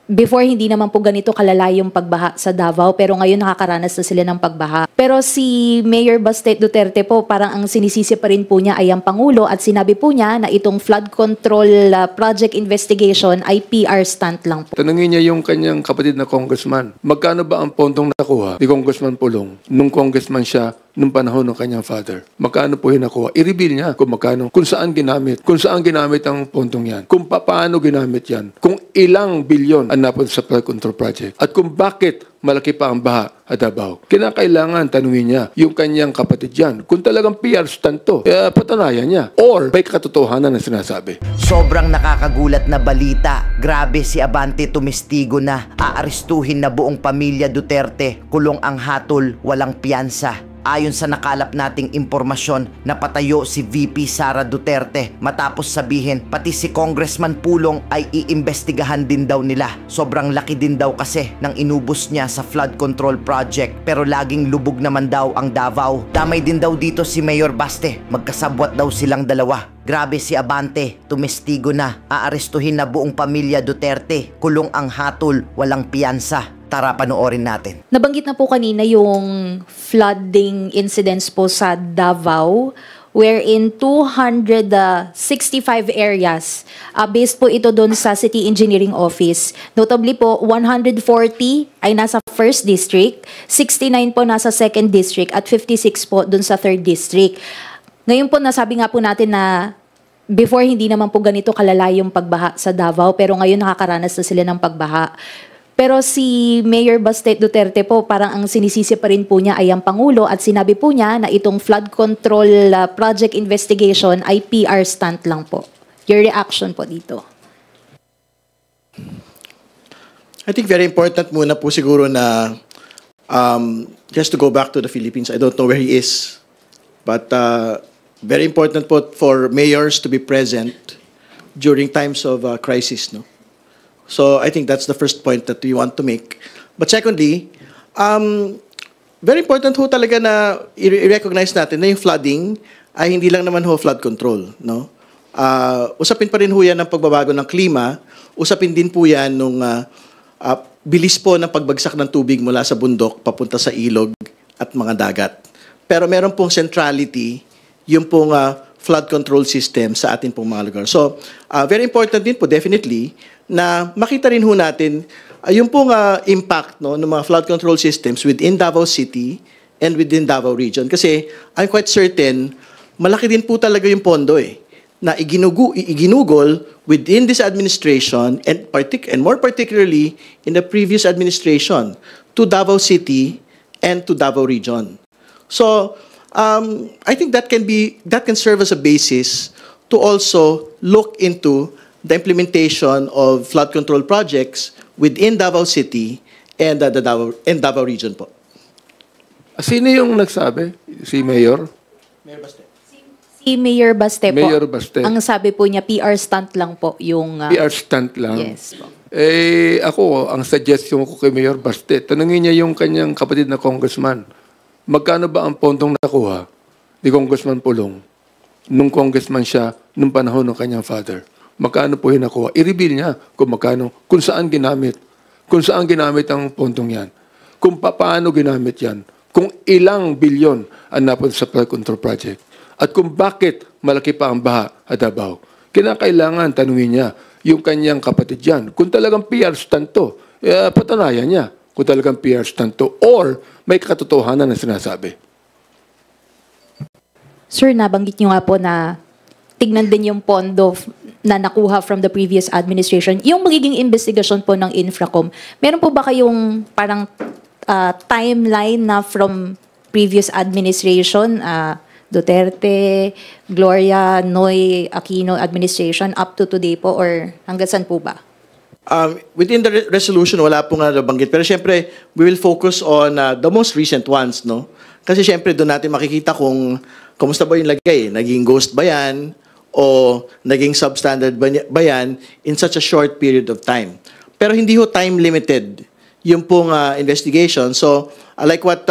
before hindi naman po ganito kalala yung pagbaha sa Davao, pero ngayon nakakaranas na sila ng pagbaha. Pero si Mayor Baste Duterte po, parang ang sinisisi pa rin po niya ay ang Pangulo at sinabi po niya na itong flood control project investigation ay PR stunt lang po. Tanungin niya yung kanyang kapatid na congressman, magkano ba ang pondong nakuha ni Congressman Pulong nung congressman siya nung panahon ng kanyang father? Magkano po yung nakuha? I-reveal niya kung magkano, kung saan ginamit ang pondong yan, kung paano ginamit yan, kung ilang bilyon ang napunta sa flood control project, at kung bakit malaki pa ang baha at Davao. Kinakailangan tanungin niya yung kanyang kapatid yan. Kung talagang PR stunt to, patanayan niya. Or may katotohanan na sinasabi. Sobrang nakakagulat na balita. Grabe, si Abante tumistigo na. Aarestuhin na buong pamilya Duterte. Kulong ang hatol, walang piyansa. Ayon sa nakalap nating impormasyon, napatayo si VP Sara Duterte matapos sabihin pati si Congressman Pulong ay iimbestigahan din daw nila. Sobrang laki din daw kasi ng inubos niya sa flood control project, pero laging lubog naman daw ang Davao. Damay din daw dito si Mayor Baste, magkasabwat daw silang dalawa. Grabe, si Abante tumestigo na. Aarestuhin na buong pamilya Duterte. Kulong ang hatol, walang piyansa. Tara, panoorin natin. Nabanggit na po kanina yung flooding incidents po sa Davao, wherein 265 areas, based po ito doon sa City Engineering Office. Notably po, 140 ay nasa 1st District, 69 po nasa 2nd District, at 56 po doon sa 3rd District. Ngayon po, nasabi nga po natin na before hindi naman po ganito kalala yung pagbaha sa Davao, pero ngayon nakakaranas na sila ng pagbaha. Pero si Mayor Baste Duterte po, parang ang sinisisi pa rin po niya ay ang Pangulo at sinabi po niya na itong flood control project investigation ay PR stunt lang po. Your reaction po dito? I think very important muna po siguro na just to go back to the Philippines. I don't know where he is, but very important po for mayors to be present during times of crisis, no? So I think that's the first point that we want to make. But secondly, very important ho talaga na i-recognize natin na yung flooding ay hindi lang naman ho flood control, no? Usapin pa rin ho yan ng pagbabago ng klima, usapin din po yan nung bilis po ng pagbagsak ng tubig mula sa bundok papunta sa ilog at mga dagat. Pero meron pong centrality yung pong flood control system sa atin pong mga lugar. So, very important din po, definitely, na makita rin ho natin yung pong impact, no, ng mga flood control systems within Davao City and within Davao Region. Kasi, I'm quite certain, malaki din po talaga yung pondo na iginugol within this administration and more particularly in the previous administration to Davao City and to Davao Region. So, I think that can serve as a basis to also look into the implementation of flood control projects within Davao City and Davao Region po. Sino yung nagsabi? Si Mayor? Mayor Baste. Si Mayor Baste po. Mayor Baste. Ang sabi po niya, PR stunt lang po yung... PR stunt lang? Yes po. Ako, ang suggestion ko kay Mayor Baste, tanungin niya yung kanyang kapatid na congressman, magkano ba ang pondong nakuha ni Congressman Pulong nung congressman siya nung panahon ng kanyang father? Magkano po yung nakuha? I-reveal niya kung magkano, kung saan ginamit ang pondong yan, kung paano ginamit yan, kung ilang bilyon ang napunta sa flood control project, at kung bakit malaki pa ang baha at Davao. Kinakailangan tanungin niya yung kanyang kapatid yan. Kung talagang PR stunt to, patanayan niya kung talagang PR stunt to, or may katotohanan na sinasabi. Sir, nabanggit niyo nga po na tignan din yung pondo na nakuha from the previous administration. Yung magiging investigasyon po ng Infracom, meron po ba kayong parang timeline na from previous administration, Duterte, Gloria, Noy, Aquino administration up to today po, or hanggang saan po ba? Within the resolution, wala pong nabanggit. Pero siyempre, we will focus on the most recent ones, no? Kasi siyempre, doon natin makikita kung kumusta ba yung lagay. Naging ghost ba yan? O naging substandard ba yan in such a short period of time? Pero hindi ho time limited yung pong investigation. So, like what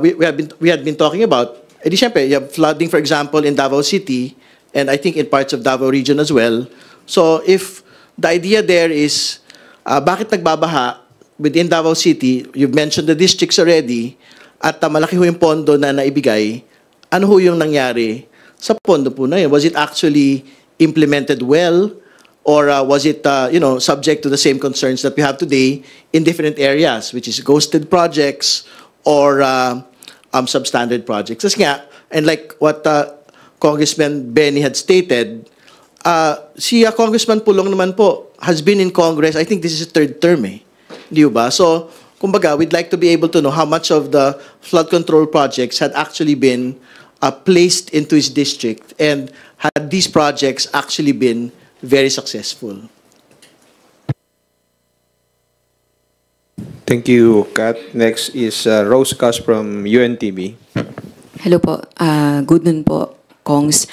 we had been talking about, edi siyempre, you have flooding, for example, in Davao City, and I think in parts of Davao Region as well. So, if the idea there is bakit nagbabaha within Davao City? You've mentioned the districts already, at malaki ho yung pondo na naibigay. Ano ho yung nangyari sa pondo po na yun? Was it actually implemented well, or was it subject to the same concerns that we have today in different areas, which is ghosted projects or substandard projects? Kasi nga, and like what Congressman Benny had stated, si Congressman Pulong naman po has been in Congress, I think this is his third term Di ba? So, kumbaga, we'd like to be able to know how much of the flood control projects had actually been placed into his district, and had these projects actually been very successful. Thank you, Kat. Next is Rose Cas from UNTV. Hello po. Good noon po, Kongs.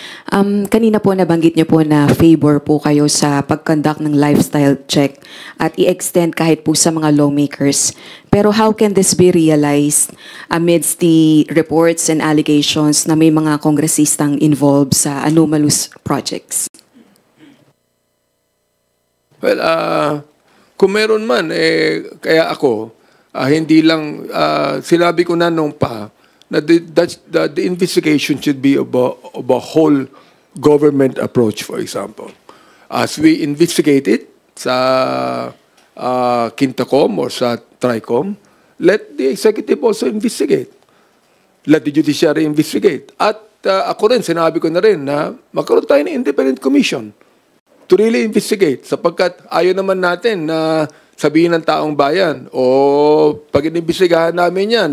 Kanina po nabanggit niyo po na favor po kayo sa pag-conduct ng lifestyle check at i-extend kahit po sa mga lawmakers. Pero how can this be realized amidst the reports and allegations na may mga kongresistang involved sa anomalous projects? Well, kung meron man, kaya ako, hindi lang, sinabi ko na nung pa, na the investigation should be of a whole government approach, for example. As we investigate it sa Quintacom or sa Tricom, let the executive also investigate. Let the judiciary investigate. At ako rin, sinabi ko na rin na magkaroon tayo ng independent commission to really investigate, sapagkat ayaw naman natin na sabihin ng taong bayan, o pag inimbestigahan namin yan,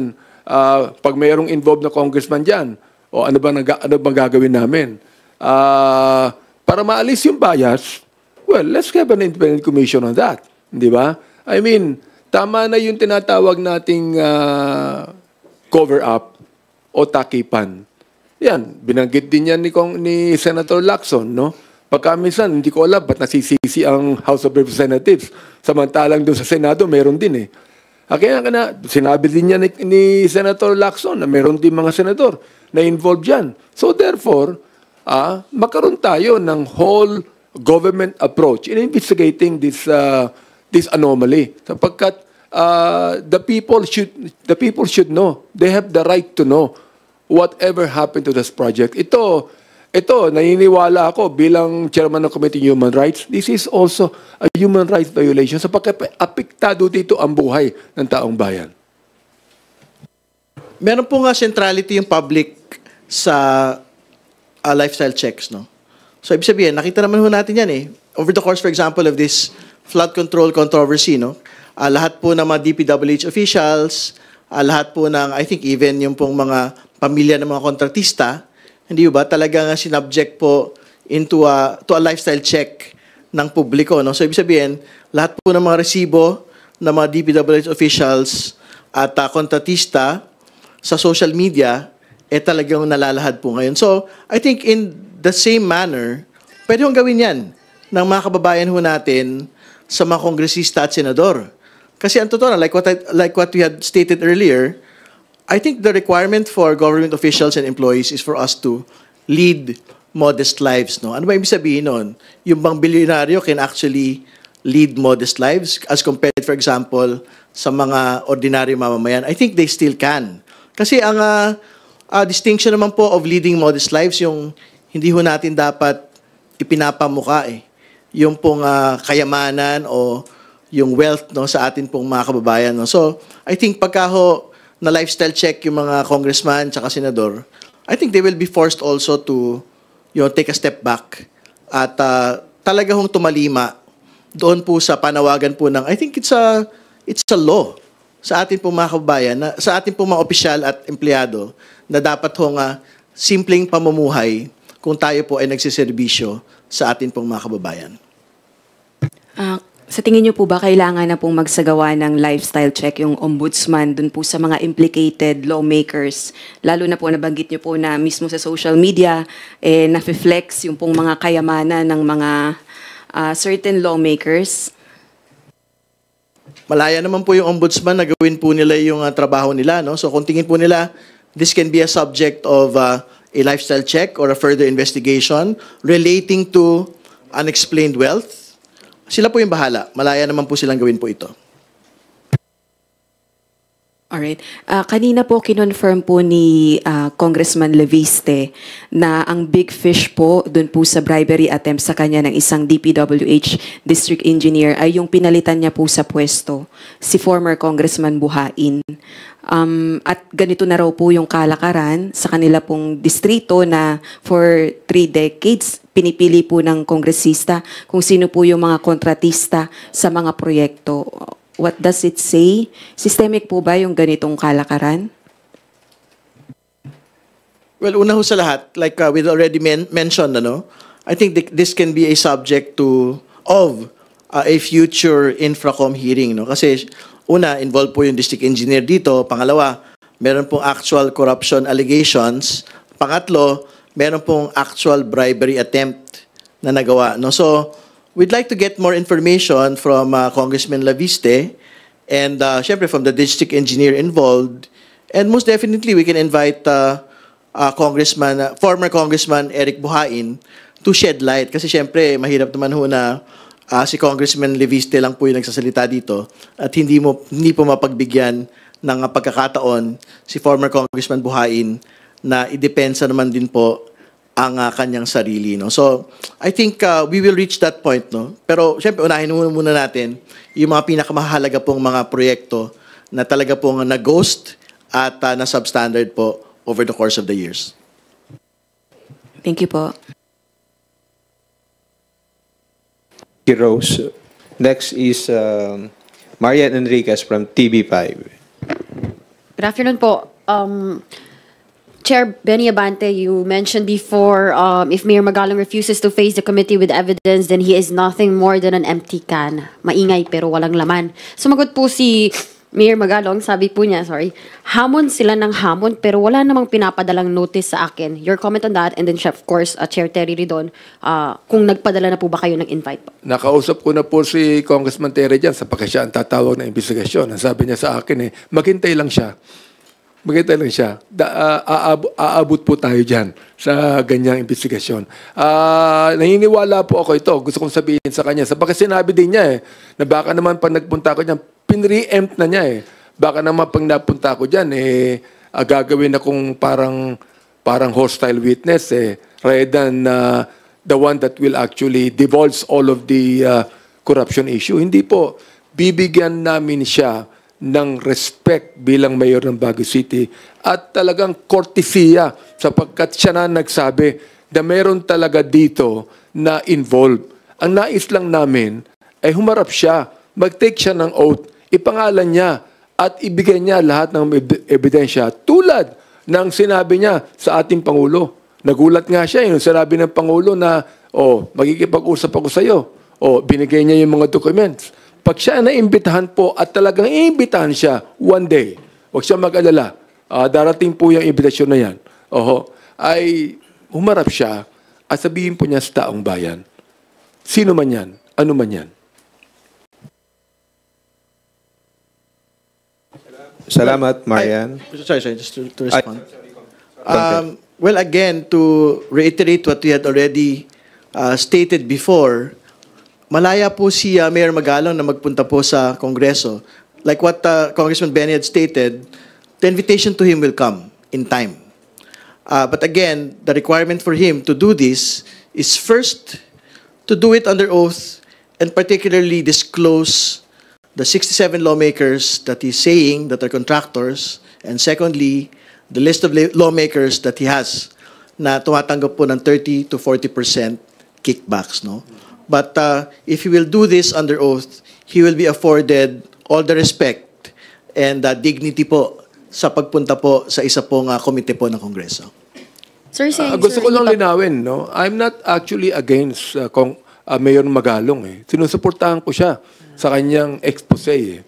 pag mayroong involved na congressman dyan, o ano bang gagawin namin? Para maalis yung bias, well, let's have an independent commission on that. Di ba? I mean, tama na yung tinatawag nating cover-up o takipan. Yan, binanggit din yan ni Senator Lacson, no? Pagka minsan, hindi ko alam ba't nasisisi ang House of Representatives. Samantalang doon sa Senado, meron din Kaya sinabi din niya ni Senator Lacson na meron din mga senador na involved dyan. So therefore, magkaroon tayo ng whole government approach in investigating this anomaly. Sapagkat the people should know. They have the right to know whatever happened to this project. Ito, naniniwala ako bilang chairman ng Committee on Human Rights, this is also a human rights violation sapagkat apektado dito ang buhay ng taong bayan. Meron po nga centrality yung public sa lifestyle checks, no? So, ibig sabihin, nakita naman ho natin yan Over the course, for example, of this flood control controversy, no? Lahat po ng mga DPWH officials, lahat po ng, I think even yung pong mga pamilya ng mga kontratista, hindi ba talagang sinubject po into to a lifestyle check ng publiko, no? So ibig sabihin, lahat po ng mga resibo ng mga DPWH officials at kontratista sa social media talagang nalalahad po ngayon. So I think in the same manner, pwede hong gawin yan ng mga kababayan ho natin sa mga kongresista at senador. Kasi ang totoo na, like what we had stated earlier, I think the requirement for government officials and employees is for us to lead modest lives, no? Ano ba ibig sabihin nun? Yung bang bilyonaryo can actually lead modest lives as compared, for example, sa mga ordinary mamamayan? I think they still can. Kasi ang distinction naman po of leading modest lives, yung hindi ho natin dapat ipinapamuka yung pong kayamanan o yung wealth, no, sa atin pong mga kababayan, no? So, I think pagka ho na lifestyle check yung mga congressman tsaka senador, I think they will be forced also to take a step back at talaga hong tumalima doon po sa panawagan po ng, I think it's a law sa atin pong mga kababayan, sa atin pong mga opisyal at empleyado na dapat hong simpleng pamumuhay kung tayo po ay nagsiservisyo sa atin pong mga kababayan. Sa tingin niyo po ba kailangan na pong magsagawa ng lifestyle check yung ombudsman dun po sa mga implicated lawmakers? Lalo na po nabanggit niyo po na mismo sa social media, na-flex yung pong mga kayamanan ng mga certain lawmakers. Malaya naman po yung ombudsman na gawin po nila yung trabaho nila, no? So kung tingin po nila, this can be a subject of a lifestyle check or a further investigation relating to unexplained wealth, sila po yung bahala. Malaya naman po silang gawin po ito. Alright. Kanina po kinonfirm po ni Congressman Leviste na ang big fish po dun po sa bribery attempt sa kanya ng isang DPWH district engineer ay yung pinalitan niya po sa pwesto, si former Congressman Buhain. At ganito na raw po yung kalakaran sa kanila pong distrito na for 3 decades pinipili po ng kongresista kung sino po yung mga kontratista sa mga proyekto. What does it say? Systemic po ba yung ganitong kalakaran? Well, una ho sa lahat, like we already mentioned, I think this can be a subject of a future Infracom hearing. Kasi una, involved po yung district engineer dito. Pangalawa, meron pong actual corruption allegations. Pangatlo, meron pong actual bribery attempt na nagawa. So, we'd like to get more information from Congressman Leviste and syempre from the district engineer involved. And most definitely, we can invite former Congressman Eric Buhain to shed light. Kasi syempre, mahirap naman ho na si Congressman Leviste lang po yung nagsasalita dito at hindi po mapagbigyan ng pagkakataon si former Congressman Buhain na idepensa naman din po ang kanyang sarili. So, I think we will reach that point. Pero, syempre, unahin muna natin yung mga pinakamahalaga pong mga proyekto na talaga pong na-ghost at na-substandard po over the course of the years. Thank you po. Thank you, Rose. Next is Marian Enriquez from TV5. Good afternoon po. Chair Benny Abante, you mentioned before if Mayor Magalong refuses to face the committee with evidence, then he is nothing more than an empty can. Maingay pero walang laman. Sumagot po si Mayor Magalong, sabi po niya, hamon sila ng hamon pero wala namang pinapadalang notice sa akin. Your comment on that, and then of course, Chair Terry Ridon, kung nagpadala na po ba kayo ng invite po? Nakausap ko na po si Congressman Terry dyan sapagkat siya ang tatawag ng investigasyon. Ang sabi niya sa akin maghintay lang siya. Maganda lang siya. Aabot po tayo dyan sa ganyang investigasyon. Naniniwala po ako ito. Gusto kong sabihin sa kanya. Sapagkat sinabi din niya na baka naman pag nagpunta ko dyan, pinre-empt na niya Baka naman pag napunta ko dyan, gagawin akong parang hostile witness rather than the one that will actually divulge all of the corruption issue. Hindi po. Bibigyan namin siya ng respect bilang mayor ng Baguio City at talagang kortesiya sapagkat siya na nagsabi na meron talaga dito na involved. Ang nais lang namin ay humarap siya, mag-take siya ng oath, ipangalan niya at ibigay niya lahat ng ebidensya tulad ng sinabi niya sa ating Pangulo. Nagulat nga siya yung sinabi ng Pangulo na magkikipag-usap ako sa iyo. Binigay niya yung mga documents. Pag siya naimbitahan po at talagang iimbitahan siya one day, huwag siya mag-alala, darating po yung invitasyon na yan, ay humarap siya at sabihin po niya sa taong bayan, sino man yan, ano man yan. Salamat, Marian. Sorry, just to respond. Well, again, to reiterate what we had already stated before, malaya po si Mayor Magalong na magpunta po sa Kongreso. Like what Congressman Benny had stated, the invitation to him will come in time. But again, the requirement for him to do this is first to do it under oath and particularly disclose the 67 lawmakers that he's saying that are contractors, and secondly, the list of lawmakers that he has na tumatanggap po ng 30 to 40% kickbacks. But if he will do this under oath, he will be afforded all the respect and dignity po sa pagpunta po sa isa pong komite po ng Kongreso. Sir, gusto ko lang linawin, I'm not actually against Mayor Magalong. Sinusuportahan ko siya sa kanyang expose.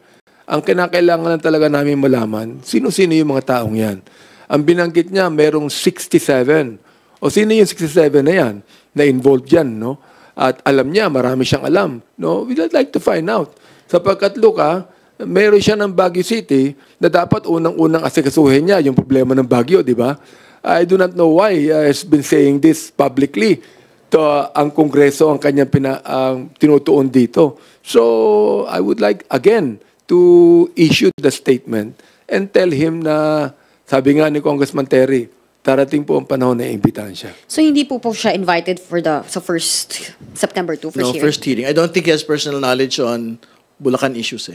Ang kinakailangan talaga namin malaman, sino-sino yung mga taong yan. Ang binanggit niya, merong 67. O sino yung 67 na yan na involved yan, At alam niya, marami siyang alam. We'd like to find out. Sapagkat, meron siya ng Baguio City na dapat unang-unang asikasuhin niya yung problema ng Baguio, di ba? I do not know why he has been saying this publicly. ang Kongreso ang kanyang tinutuon dito. So, I would like, again, to issue the statement and tell him na, sabi nga ni Congressman Terry, darating po ang panahon na imbitahan siya. So hindi po siya invited for sa first September 2, first hearing? First hearing. I don't think he has personal knowledge on Bulacan issues.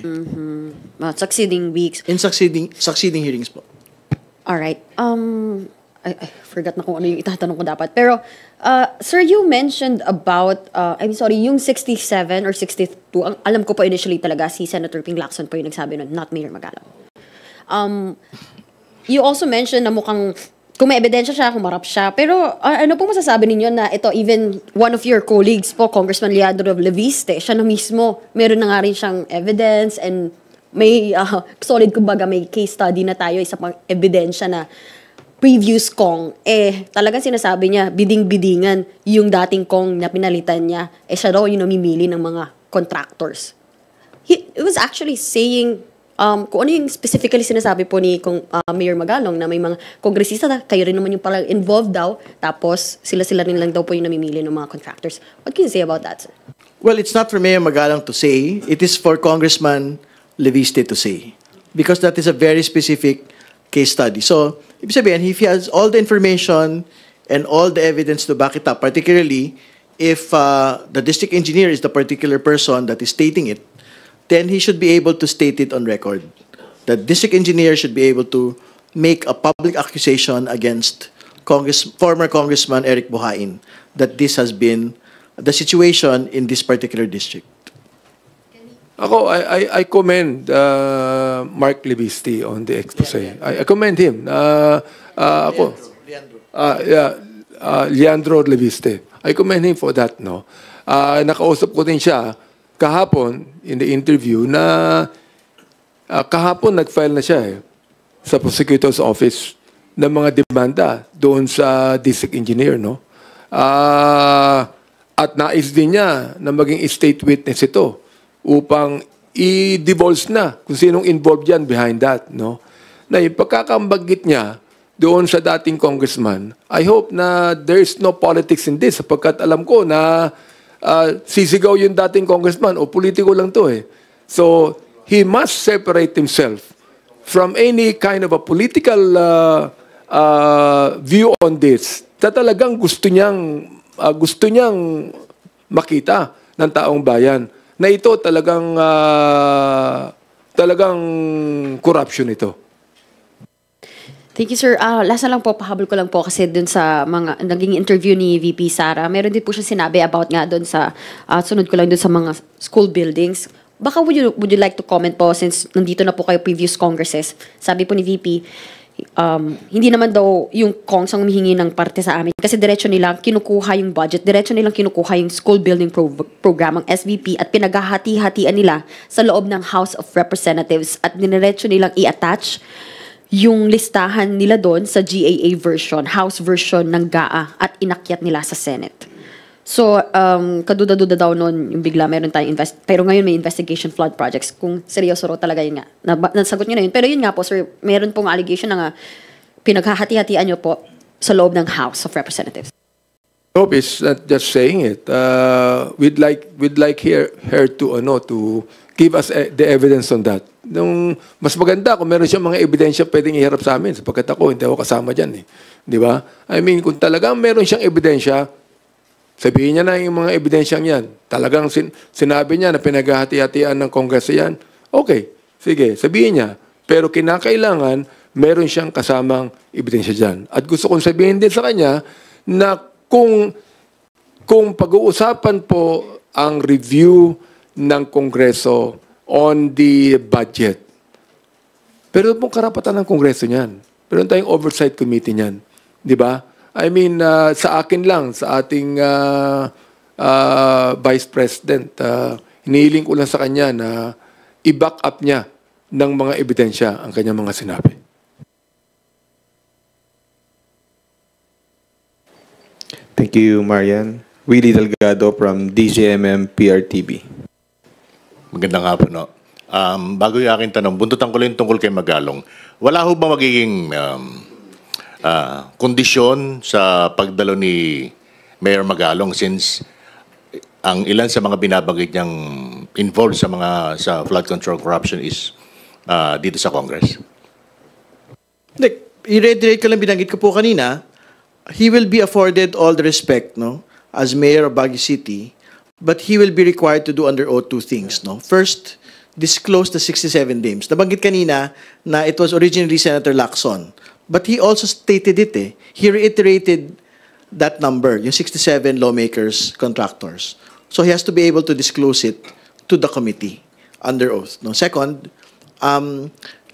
Succeeding weeks. In succeeding hearings po. Alright. I forgot na kung ano yung itatanong ko dapat. Pero, sir, you mentioned about, I'm sorry, yung 67 or 62, alam ko po initially talaga si Senator Ping Lacson po yung nagsabi nun, not Mayor Magalong. You also mentioned na mukhang, kung may ebidensya siya, humarap siya. Pero, ano po masasabi ninyo na ito, even one of your colleagues po, Congressman Leandro Leviste, siya na mismo, meron na nga rin siyang evidence and may solid, kumbaga, may case study na tayo, isa pang ebidensya na previous Kong, talagang sinasabi niya, biding-bidingan yung dating Kong na pinalitan niya, siya raw yung namimili ng mga contractors. It was actually saying, kung ano yung specifically sinasabi po ni Mayor Magalong na may mga kongresista na kayo rin naman yung parang involved daw, tapos sila-sila rin lang daw po yung namimili ng mga contractors. What can you say about that, sir? Well, it's not for Mayor Magalong to say. It is for Congressman Leviste to say. Because that is a very specific case study. So, ibig sabihin, if he has all the information and all the evidence to back it up, particularly if the district engineer is the particular person that is stating it, then he should be able to state it on record. The district engineer should be able to make a public accusation against former Congressman Eric Buhain that this has been the situation in this particular district. Ako, I commend Mark Leviste on the expose. I commend him. Leandro Leviste. I commend him for that, no? Nakausap ko din siya kahapon in the interview na kahapon nag-file na siya sa prosecutor's office ng mga demanda doon sa district engineer, no? At nais din niya na maging state witness ito upang i-divulge na kung sinong involved yan behind that, no? Na yung pagkakambaggit niya doon sa dating congressman, I hope na there is no politics in this sapagkat alam ko na sisigaw yung dating congressman o politiko lang to So, he must separate himself from any kind of a political view on this na talagang gusto niyang makita ng taong bayan na ito talagang corruption ito. Thank you, sir. Last na lang po, pahabol ko lang po kasi dun sa mga naging interview ni VP Sara, meron din po siya sinabi about nga dun sa, sunod ko lang dun sa mga school buildings. Baka would you like to comment po since nandito na po kayo previous congresses? Sabi po ni VP, hindi naman daw yung Kongs ang humihingi ng parte sa amin kasi diretso nilang kinukuha yung budget, diretso nilang kinukuha yung school building program ng SVP at pinaghahati-hatian nila sa loob ng House of Representatives at diretso nilang i-attach yung listahan nila doon sa GAA version, House version ng GAA at inakyat nila sa Senate. So, kaduda-duda daw noon yung bigla meron tayong pero ngayon may investigation flood projects. Kung seryoso ro talaga yun nga. Nasagot nyo na yun. Pero yun nga po, sir, meron pong allegation na pinaghahati-hatian nyo po sa loob ng House of Representatives. I hope it's not just saying it. We'd like her to give us the evidence on that. Nung mas maganda kung meron siyang mga ebidensya pwedeng iharap sa amin sapagkat hindi ako kasama diyan Di ba? I mean, kung talagang meron siyang ebidensya, sabihin niya na yung mga ebidensyang yan. Talagang sinabi niya na pinaghahati-hatian ng Kongreso yan. Okay, sige, sabihin niya. Pero kinakailangan meron siyang kasamang ebidensya dyan. At gusto kong sabihin din sa kanya na kung pag-uusapan po ang review ng Kongreso on the budget, pero pong karapatan ng Kongreso niyan. Pero tayong oversight committee niyan. Di ba? I mean, sa akin lang, sa ating Vice President, hinihiling ko lang sa kanya na i-back up niya ng mga ebidensya ang kanyang mga sinabi. Thank you, Marian. Willie Delgado from DZMM PRTV. Magandang hapon, no? Bago yung aking tanong, buntutan ko lang tungkol kay Magalong. Wala ho ba magiging kondisyon sa pagdalo ni Mayor Magalong, since ang ilan sa mga binabanggit niyang involved sa flood control corruption is dito sa Congress? I-reiterate ko lang binanggit ko po kanina, he will be afforded all the respect, no, as mayor of Baguio City, but he will be required to do under oath two things, no. First, disclose the 67 names. Nabanggit kanina na it was originally Senator Lacson, but he also stated it, eh. He reiterated that number, yung 67 lawmakers, contractors. So he has to be able to disclose it to the committee under oath, no. Second,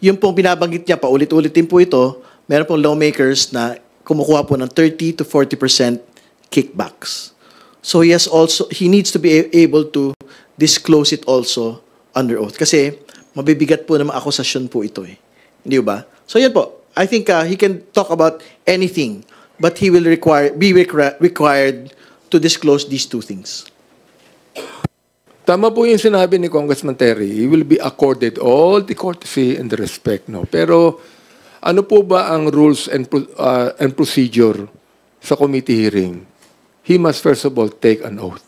yung pong binabanggit niya, paulit-ulit din po ito, meron pong lawmakers na kumukuha po ng 30 to 40% kickbacks. So he needs to be able to disclose it also under oath. Kasi mabibigat po ng mga akusasyon po ito, eh. Hindi ba? So yan po. I think he can talk about anything, but he will be required to disclose these two things. Tama po yung sinabi ni Congressman Terry. He will be accorded all the courtesy and the respect, no? Pero ano po ba ang rules and procedure sa committee hearing? He must first of all take an oath.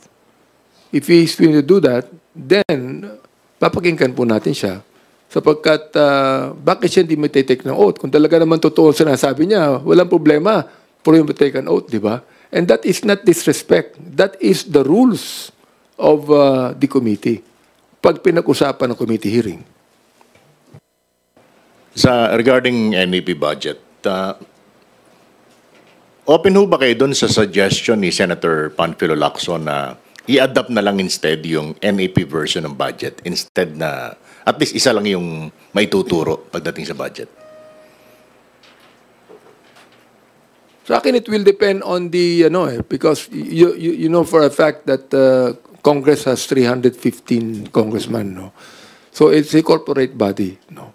If he is going to do that, then papakinggan po natin siya. Sapagkat bakit siya hindi mag-take ng oath? Kung talaga naman totoo sinasabi niya, walang problema for him to take an oath, di ba? And that is not disrespect. That is the rules of the committee pag pinag-usapan ng committee hearing. Regarding NEP budget, open ho ba kayo dun sa suggestion ni Senator Panfilo Lacson na i-adapt na lang instead yung NEP version ng budget instead na at least isa lang yung may tuturo pagdating sa budget? Sa akin, it will depend on the, because you know for a fact that Congress has 315 congressmen, no? So it's a corporate body, no?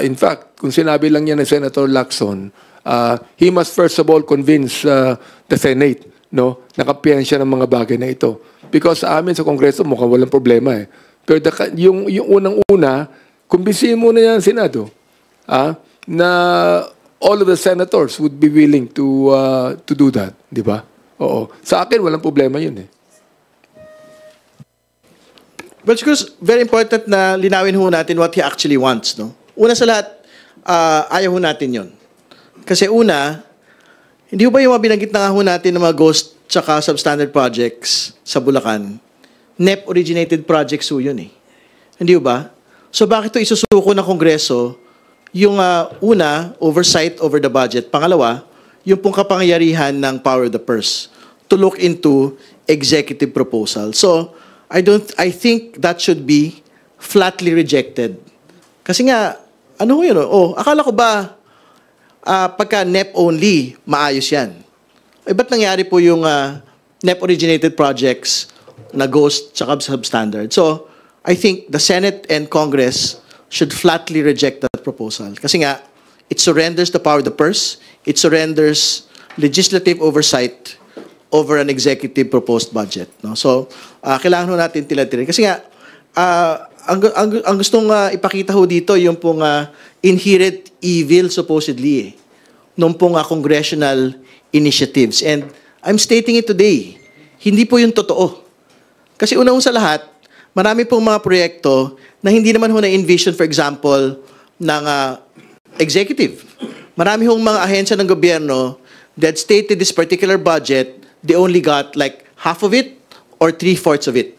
In fact, kung sinabi lang niya ni Senator Lacson, he must first of all convince the Senate, no? Nakapiyan siya ng mga bagay na ito. Because sa amin sa Kongreso, mukhang walang problema, eh. Pero yung unang-una, kumbinsihin muna niya ang Senado, na all of the senators would be willing to do that, di ba? Oo. Sa akin, walang problema yun, eh. But because very important na linawin ho natin what he actually wants, no? Una sa lahat, ayaw ho natin yun. Kasi una, hindi ho ba yung mga binanggit na nga ho natin ng mga ghost tsaka substandard projects sa Bulacan, NEP-originated projects ho yun, eh. Hindi ho ba? So bakit ito isusuko ng Kongreso yung una, oversight over the budget. Pangalawa, yung pong kapangyarihan ng power of the purse to look into executive proposal. So, I think that should be flatly rejected. Kasi nga, ano yun? Akala ko ba pagka NEP only, maayos yan? Eh, ba't nangyari po yung NEP-originated projects na ghost tsaka substandard? So, I think the Senate and Congress should flatly reject that proposal. Kasi nga, it surrenders the power of the purse, it surrenders legislative oversight over an executive proposed budget. No? So, kailangan ho natin tila-tila. Kasi nga, ang gustong ipakita ho dito, yung pong inherent evil, supposedly, eh, nung pong congressional initiatives. And I'm stating it today, hindi po yung totoo. Kasi una sa lahat, marami pong mga proyekto na hindi naman ho na-envision, for example, ng executive. Marami hong mga ahensya ng gobyerno that stated this particular budget, they only got like half of it or 3/4 of it.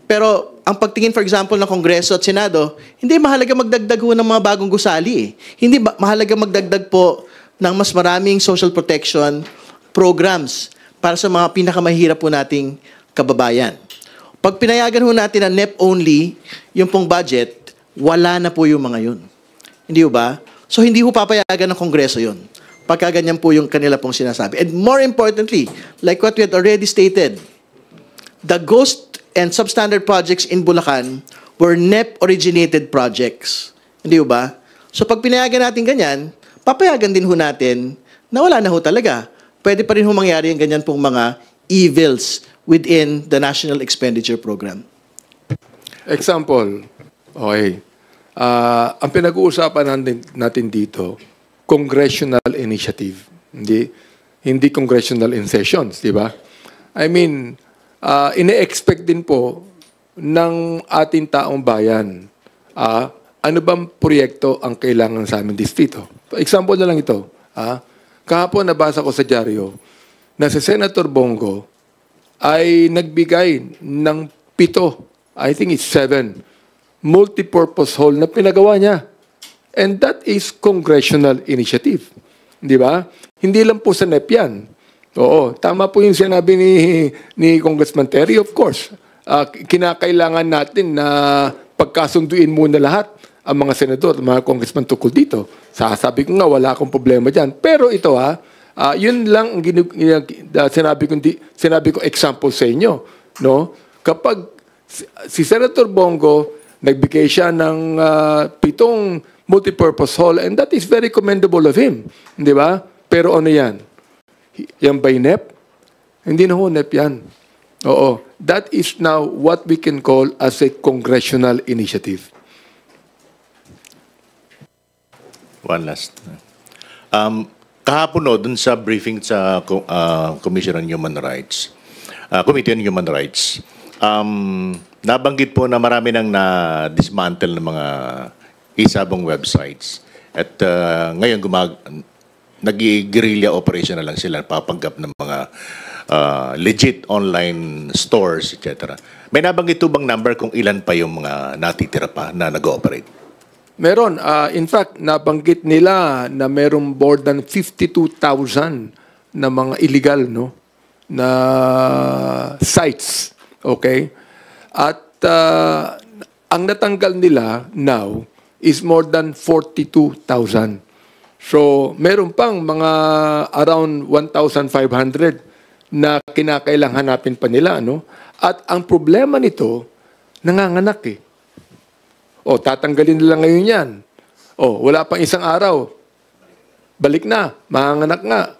Pero ang pagtingin, for example, ng Kongreso at Senado, hindi mahalaga magdagdag ho ng mga bagong gusali, eh. Hindi mahalaga magdagdag po ng mas maraming social protection programs para sa mga pinakamahirap po nating kababayan. Pag pinayagan ho natin na NEP only, yung pong budget, wala na po yung mga yun. Hindi ho ba? So hindi ho papayagan ng Kongreso yun. Pagka ganyan po yung kanila pong sinasabi. And more importantly, like what we had already stated, the ghost and substandard projects in Bulacan were NEP-originated projects. Hindi ho ba? So pag pinayagan natin ganyan, papayagan din ho natin na wala na ho talaga. Pwede pa rin ho mangyari yung ganyan pong mga evils within the National Expenditure Program. Example, okay. Ang pinag-uusapan natin dito, congressional initiative. Hindi congressional in sessions, di ba? I mean, ine-expect din po ng ating taong bayan, ano bang proyekto ang kailangan sa aming distrito. Example na lang ito. Kahapon nabasa ko sa dyaryo na si Senator Bongo ay nagbigay ng 7, I think it's 7, multipurpose hall na pinagawa niya. And that is congressional initiative. Di ba? Hindi lang po sa NEP yan. Oo, tama po yung sinabi ni Congressman Terry, of course. Kinakailangan natin na pagkasunduin muna lahat ang mga senador, mga congressman tukol dito. Sabi ko nga, wala akong problema dyan. Pero ito yun lang ang sinabi ko example sa inyo. No? Kapag si Senator Bongo, nagbigay siya ng 7 multipurpose hall, and that is very commendable of him. Di ba? Pero ano yan? Yan by NEP? Hindi na ho NEP yan. Oo. That is now what we can call as a congressional initiative. One last. Kahapon dun sa briefing sa Commission on Human Rights, Committee on Human Rights, nabanggit po na marami nang na-dismantle ng mga isabong websites. At ngayon nag-guerrilla operation na lang sila, papanggap ng mga legit online stores, etc. May nabanggit bang number kung ilan pa yung mga natitira pa na nag-ooperate? Meron. In fact, nabanggit nila na merong more than 52,000 na mga illegal na sites. Okay? At ang natanggal nila now is more than 42,000. So, meron pang mga around 1,500 na kinakailang hanapin pa nila. At ang problema nito, nanganganak eh. Tatanggalin nila ngayon yan. Wala pang isang araw. Balik na, manganganak nga.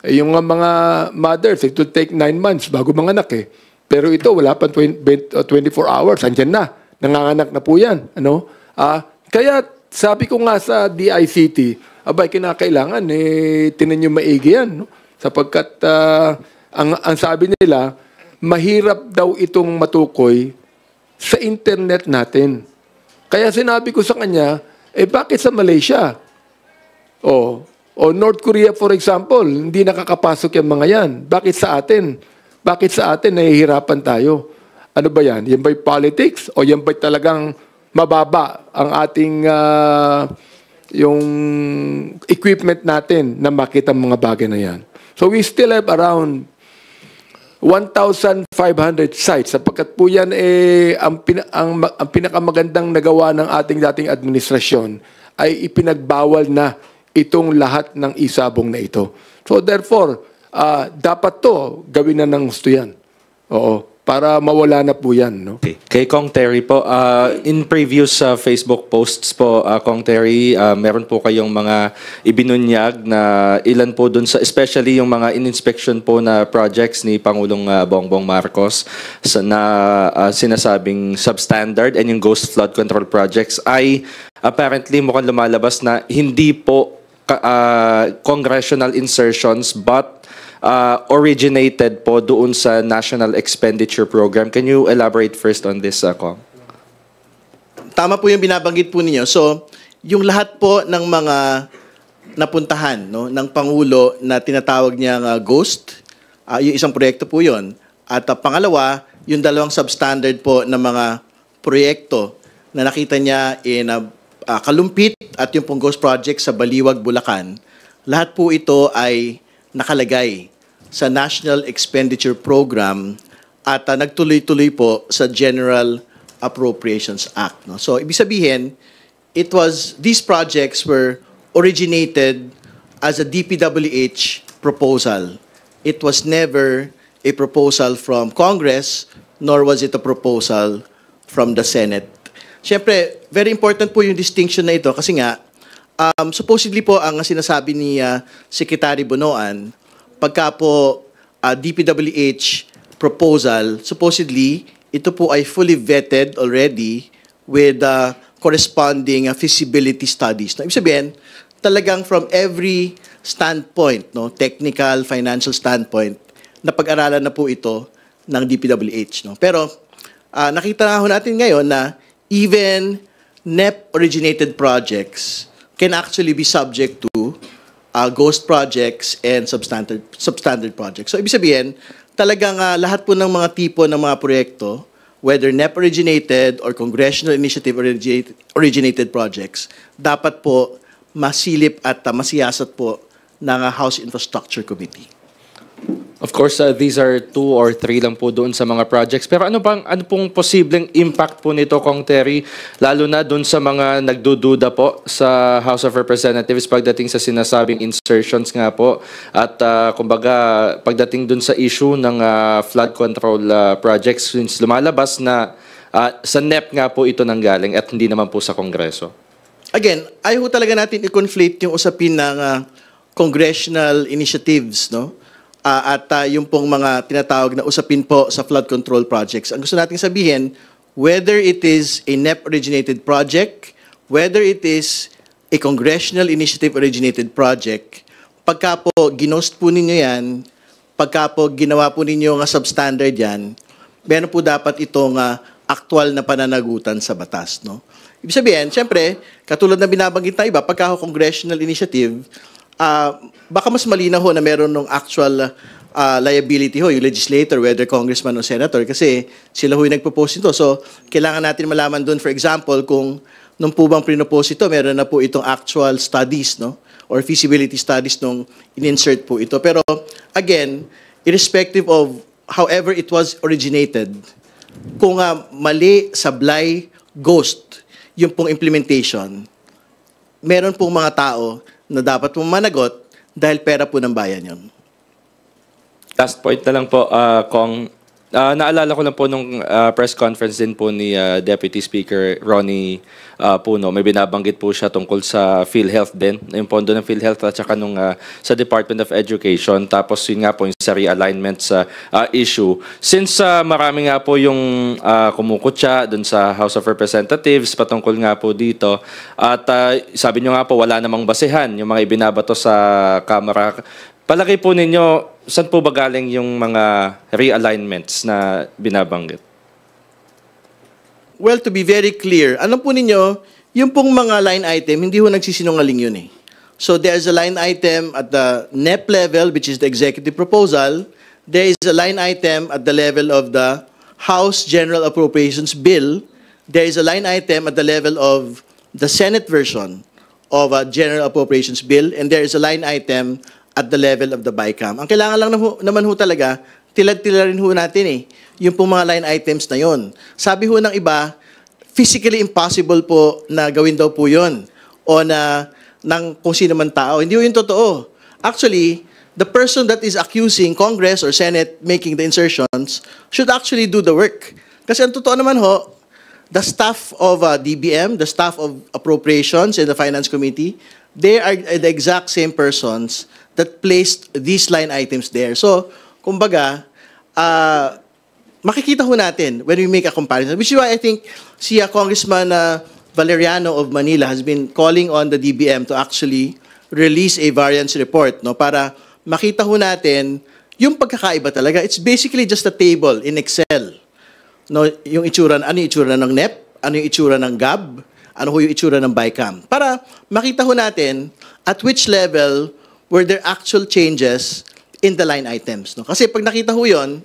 Yung mga mothers, it will take 9 months bago manganak eh. Pero ito, wala pang 24 hours, andyan na. Nanganganak na po yan. Kaya sabi ko nga sa DICT, kinakailangan tinan nyo maigi yan. Sapagkat ang sabi nila, mahirap daw itong matukoy sa internet natin. Kaya sinabi ko sa kanya, bakit sa Malaysia? North Korea, for example, hindi nakakapasok yung mga yan. Bakit sa atin? Bakit sa atin nahihirapan tayo? Ano ba yan? Yan ba'y politics? O yan ba'y talagang mababa ang ating yung equipment natin na makita mga bagay na yan? So we still have around 1,500 sites. Sapagkat po yan ang pinakamagandang nagawa ng ating dating administrasyon ay ipinagbawal na itong lahat ng isabong na ito. So therefore, dapat to gawin na ng gusto yan. Para mawala na po yan. Okay. Kay Kong Terry po, in previous Facebook posts po, Kong Terry, meron po kayong mga ibinunyag na ilan po dun sa, especially yung mga in-inspection po na projects ni Pangulong Bongbong Marcos na sinasabing substandard and yung ghost flood control projects ay apparently mukhang lumalabas na hindi po congressional insertions but originated po doon sa National Expenditure Program. Can you elaborate first on this, Kong? Tama po yung binabanggit po ninyo. So, yung lahat po ng mga napuntahan ng Pangulo na tinatawag niyang ghost, yung isang proyekto po yun. At pangalawa, yung 2 substandard po ng mga proyekto na nakita niya in Kalumpit at yung pong ghost project sa Baliwag, Bulacan. Lahat po ito ay nakalagay sa National Expenditure Program at nagtuloy-tuloy po sa General Appropriations Act. So, ibig sabihin, these projects were originated as a DPWH proposal. It was never a proposal from Congress, nor was it a proposal from the Senate. Siyempre, very important po yung distinction na ito kasi nga, supposedly po ang sinasabi ni Secretary Bonoan, pagka po DPWH proposal, supposedly, ito po ay fully vetted already with corresponding feasibility studies. Ibig sabihin, talagang from every standpoint, technical, financial standpoint, napag-aralan na po ito ng DPWH. No? Pero nakita na ho natin ngayon na even NEP-originated projects can actually be subject to ghost projects and substandard projects. So, ibig sabihin, talagang lahat po ng mga tipo ng mga proyekto, whether NEP-originated or congressional initiative-originated projects, dapat po masilip at masiyasat po ng House Infrastructure Committee. Of course, these are 2 or 3 lang po doon sa mga projects. Pero ano pong posibleng impact po nito, Kong Terry, lalo na doon sa mga nagdududa po sa House of Representatives pagdating sa sinasabing insertions nga po at kumbaga pagdating doon sa issue ng flood control projects since lumalabas na sa NEP nga po ito nanggaling at hindi naman po sa Kongreso. Again, ayaw talaga natin i-conflate yung usapin ng congressional initiatives, no? At yung pong mga tinatawag na usapin po sa flood control projects. Ang gusto nating sabihin, whether it is a NEP-originated project, whether it is a congressional initiative-originated project, pagka po ginost po ninyo yan, pagka po ginawa po ninyo nga substandard yan, meron po dapat itong aktual na pananagutan sa batas. No? Ibig sabihin, siyempre, katulad na binabanggit na iba, pagka congressional initiative, baka mas malinaw ho na meron ng actual liability ho, yung legislator, whether congressman o senator, kasi sila ho yung nagpo-post ito. So, kailangan natin malaman doon, for example, kung nung po bang pinopose ito, meron na po itong actual studies, no? Or feasibility studies nung in-insert po ito. Pero, again, irrespective of however it was originated, kung mali, sablay, ghost, yung pong implementation, meron pong mga tao na dapat pong managot dahil pera po ng bayan yun. Last point na lang po, Kong. Naalala ko lang po nung press conference din po ni Deputy Speaker Ronnie Puno. May binabanggit po siya tungkol sa PhilHealth din, yung pondo ng PhilHealth at saka nung sa Department of Education. Tapos yun nga po yung sa realignment sa issue. Since marami nga po yung kumukutya dun sa House of Representatives patungkol nga po dito at sabi nyo nga po wala namang basehan yung mga ibinabato sa Kamara. Palagay po ninyo, saan po ba galing yung mga realignments na binabanggit? Well, to be very clear, ano po ninyo, yung pong mga line item, hindi ho nagsisinungaling yun eh. So there's a line item at the NEP level, which is the executive proposal. There is a line item at the level of the House General Appropriations Bill. There is a line item at the level of the Senate version of a General Appropriations Bill. And there is a line item at the level of the BICAM. Ang kailangan lang naman ho talaga, tilad-tila rin ho natin eh, yung pong mga line items na yon. Sabi ho ng iba, physically impossible po na gawin daw po yun o na ng kung sino man tao. Hindi ho yung totoo. Actually, the person that is accusing Congress or Senate making the insertions should actually do the work. Kasi ang totoo naman ho, the staff of DBM, the staff of Appropriations in the Finance Committee, they are the exact same persons that placed these line items there. So, kumbaga, makikita ho natin when we make a comparison. Which is why I think si Congressman Valeriano of Manila has been calling on the DBM to actually release a variance report, no, para makita ho natin yung pagkakaiba talaga. It's basically just a table in Excel. No, yung itsura, ano yung itsura ng NEP, ano yung itsura ng GAB, ano ho yung itsura ng BICAM. Para makita ho natin at which level were there actual changes in the line items. No? Kasi pag nakita ho yun,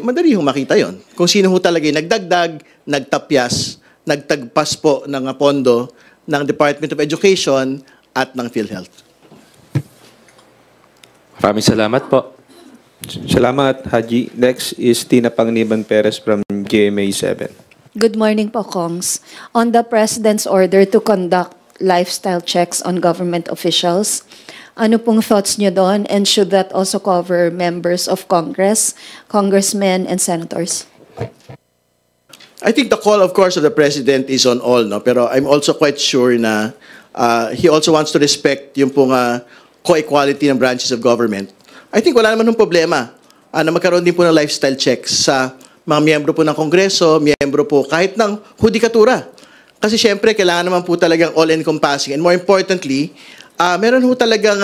madali ho makita yon. Kung sino ho talaga yung nagdagdag, nagtapyas, nagtagpas po ng pondo ng Department of Education at ng PhilHealth. Maraming salamat po. Salamat, Haji. Next is Tina Panganiban Perez from GMA 7. Good morning po, Kongs. On the President's order to conduct lifestyle checks on government officials, ano pong thoughts nyo doon? And should that also cover members of Congress, congressmen, and senators? I think the call, of course, of the President is on all, no? Pero I'm also quite sure na he also wants to respect yung pong co-equality ng branches of government. I think wala naman ng problema na magkaroon din po ng lifestyle checks sa mga miyembro po ng Kongreso, miyembro po kahit ng hudikatura. Kasi syempre, kailangan naman po talagang all-encompassing. And more importantly, meron ho talagang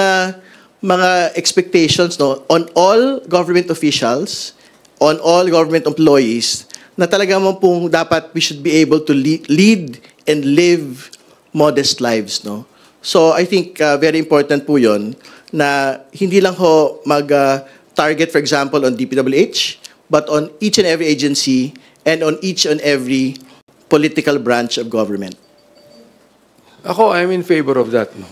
mga expectations no, on all government officials, on all government employees, na talaga mo pong dapat we should be able to lead and live modest lives. No? So I think very important po yun na hindi lang ho mag-target, for example, on DPWH, but on each and every agency and on each and every political branch of government. Ako, I'm in favor of that. No?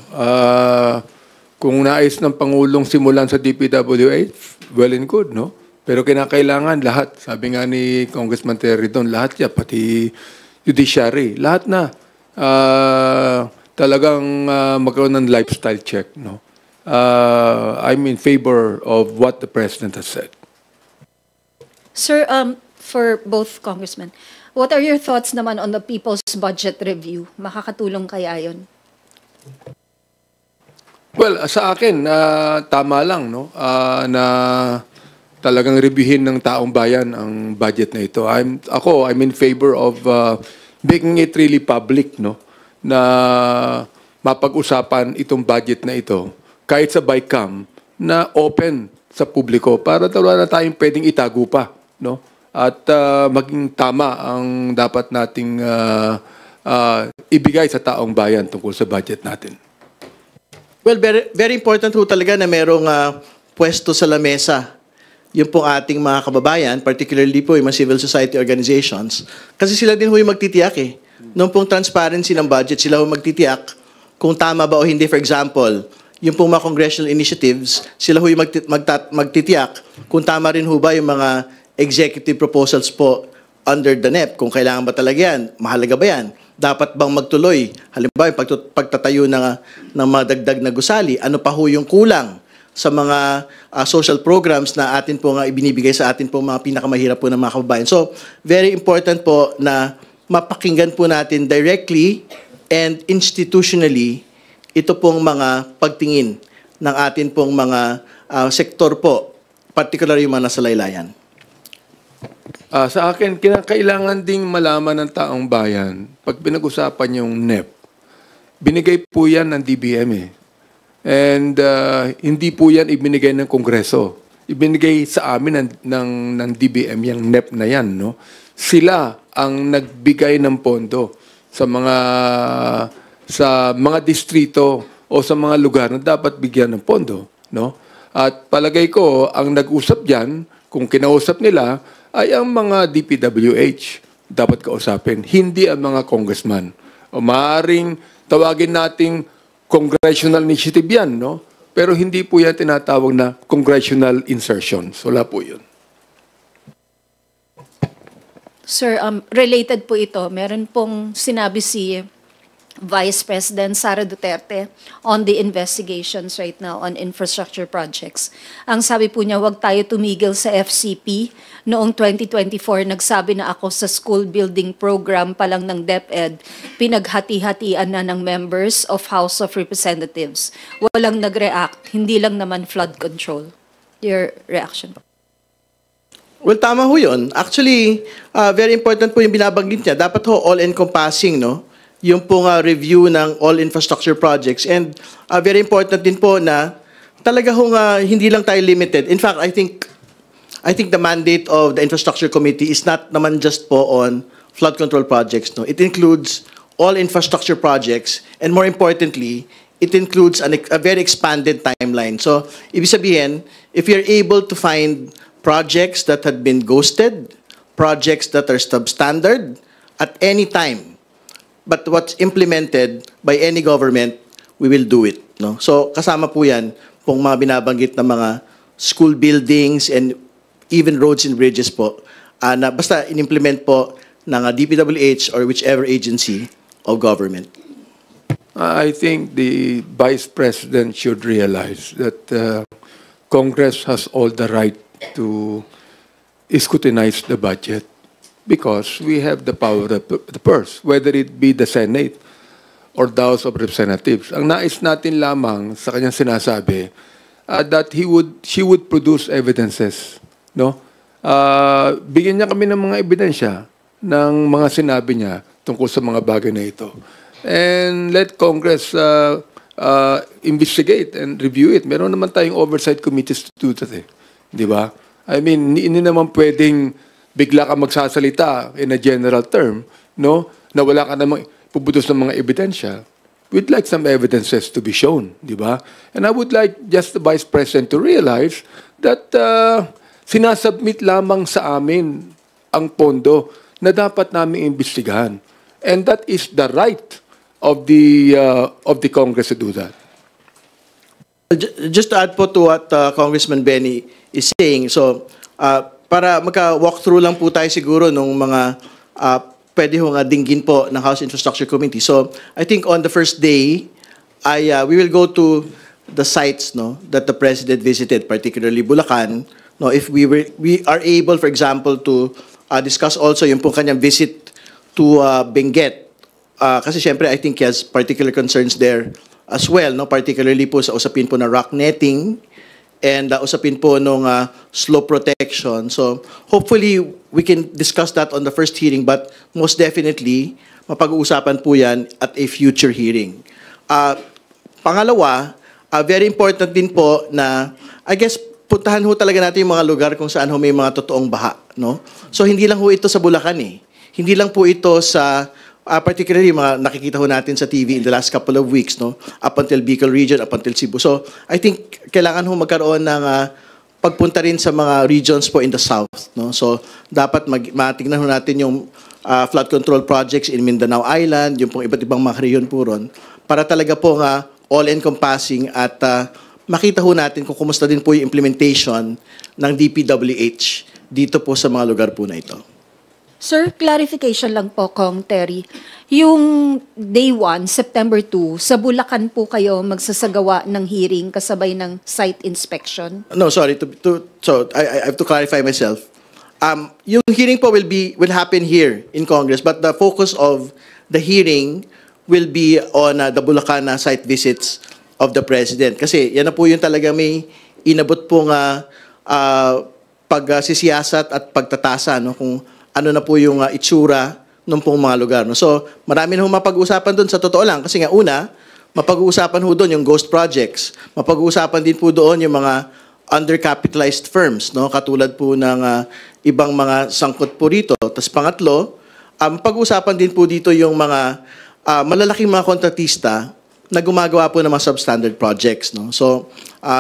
Kung nais ng Pangulong simulan sa DPWH, well and good, no? Pero kinakailangan lahat, sabi nga ni Congressman Terry doon, lahat yan, pati judiciary, lahat na. Talagang magkaroon ng lifestyle check, no? I'm in favor of what the President has said. Sir, for both congressmen, what are your thoughts naman on the People's Budget Review? Makakatulong kaya yun? Well, sa akin, tama lang, no? Na talagang reviewin ng taong bayan ang budget na ito. I'm in favor of making it really public, no? Na mapag-usapan itong budget na ito kahit sa BICAM na open sa publiko para wala na tayong pwedeng itago pa, no? At maging tama ang dapat nating ibigay sa taong bayan tungkol sa budget natin. Well, very, very important po talaga na merong pwesto sa lamesa yung pong ating mga kababayan, particularly po yung mga civil society organizations, kasi sila din ho yung magtitiyak eh. Noong pong transparency ng budget, sila ho magtitiyak kung tama ba o hindi. For example, yung pong mga congressional initiatives, sila ho yung magtitiyak kung tama rin ho ba yung mga executive proposals po under the NEP, kung kailangan ba talaga yan, mahalaga ba yan, dapat bang magtuloy, halimbawa yung pagtatayo ng mga dagdag na gusali, ano pa ho yung kulang sa mga social programs na atin po nga ibinibigay sa atin po mga pinakamahirap po ng mga kababayan. So, very important po na mapakinggan po natin directly and institutionally ito pong mga pagtingin ng atin pong mga sektor po, particularly yung mga nasa laylayan. Sa akin, kailangan ding malaman ng taong bayan, pag pinag-usapan yung NEP, binigay po yan ng DBM eh. And hindi po yan ibinigay ng Kongreso. Ibinigay sa amin ng DBM yung NEP na yan. No? Sila ang nagbigay ng pondo sa mga distrito o sa mga lugar na dapat bigyan ng pondo. No? At palagay ko, ang nag-usap dyan, kung kinausap nila, ay ang mga DPWH dapat kausapin, hindi ang mga congressman. O maaaring tawagin nating congressional initiative yan, no? Pero hindi po yan tinatawag na congressional insertions. Wala po yun. Sir, related po ito. Meron pong sinabi si Vice President Sara Duterte on the investigations right now on infrastructure projects. Ang sabi po niya, huwag tayo tumigil sa FCP. Noong 2024, nagsabi na ako sa school building program pa lang ng DepEd, pinaghati-hatian na ng members of House of Representatives. Walang nag-react, hindi lang naman flood control. Your reaction po? Well, tama ho yun. Actually, very important po yung binabanggit niya. Dapat ho all-encompassing, no? Yung pong review ng all infrastructure projects. And very important din po na talaga hong hindi lang tayo limited. In fact, I think the mandate of the Infrastructure Committee is not naman just po on flood control projects. No? It includes all infrastructure projects, and more importantly, it includes a very expanded timeline. So, ibig sabihin, if you're able to find projects that had been ghosted, projects that are substandard at any time, but what's implemented by any government, we will do it. No? So, kasama po yan pong mga binabanggit na mga school buildings and even roads and bridges po, na basta in-implement po ng DPWH or whichever agency of government. I think the Vice President should realize that Congress has all the right to scrutinize the budget because we have the power of the purse, whether it be the Senate or the House of Representatives. Ang nais natin lamang sa kanyang sinasabi that she would produce evidences, no? Bigyan niya kami ng mga ebidensya ng mga sinabi niya tungkol sa mga bagay na ito. And let Congress investigate and review it. Meron naman tayong oversight committees to do that eh. Di ba? I mean, hindi naman pwedeng bigla ka magsasalita in a general term, no? Na wala ka namang puputos ng mga ebidensya. We'd like some evidences to be shown, di ba? And I would like just the Vice President to realize that sinasubmit lamang sa amin ang pondo na dapat namin imbestigahan. And that is the right of the Congress to do that. Just to add po to what Congressman Benny is saying, so para magka-walk through lang po tayo siguro nung mga pwede ho nga dinggin po ng House Infrastructure Committee. So I think on the first day, we will go to the sites that the President visited, particularly Bulacan. No, if we are able, for example, to discuss also yung pong kanyang visit to Benguet. Kasi syempre, I think he has particular concerns there as well, no? Particularly po sa usapin po na rock netting and usapin po nung slope protection. So hopefully, we can discuss that on the first hearing, but most definitely, mapag-uusapan po yan at a future hearing. Pangalawa, very important din po na, I guess, puntahan ho talaga natin yung mga lugar kung saan ho may mga totoong baha. No? So hindi lang ho ito sa Bulacan eh. Hindi lang po ito sa particularly mga nakikita ho natin sa TV in the last couple of weeks, no? Up until Bicol region, up until Cebu. So I think kailangan ho magkaroon ng pagpunta rin sa mga regions po in the south, no? So dapat matingnan ho natin yung flood control projects in Mindanao Island, yung pong iba't ibang mga rehiyon po ron, para talaga po all-encompassing at makita ho natin kung kumusta din po yung implementation ng DPWH dito po sa mga lugar po na ito. Sir, clarification lang po, Kong Terry. Yung day 1, September 2, sa Bulacan po kayo magsasagawa ng hearing kasabay ng site inspection? No, sorry. So I have to clarify myself. Yung hearing po will happen here in Congress, but the focus of the hearing will be on the Bulacan site visits of the President. Kasi yan na po yung talaga may inabot po pagsisiyasat at pagtatasa, no, kung ano na po yung itsura ng pong mga lugar. No? So, marami na mapag-uusapan doon sa totoo lang. Kasi nga, una, mapag-uusapan ho doon yung ghost projects. Mapag-uusapan din po doon yung mga undercapitalized firms, no? Katulad po ng ibang mga sangkot po rito. Tapos pangatlo, pag-uusapan din po dito yung mga malalaking mga kontratista na gumagawa po ng mga substandard projects. No? So,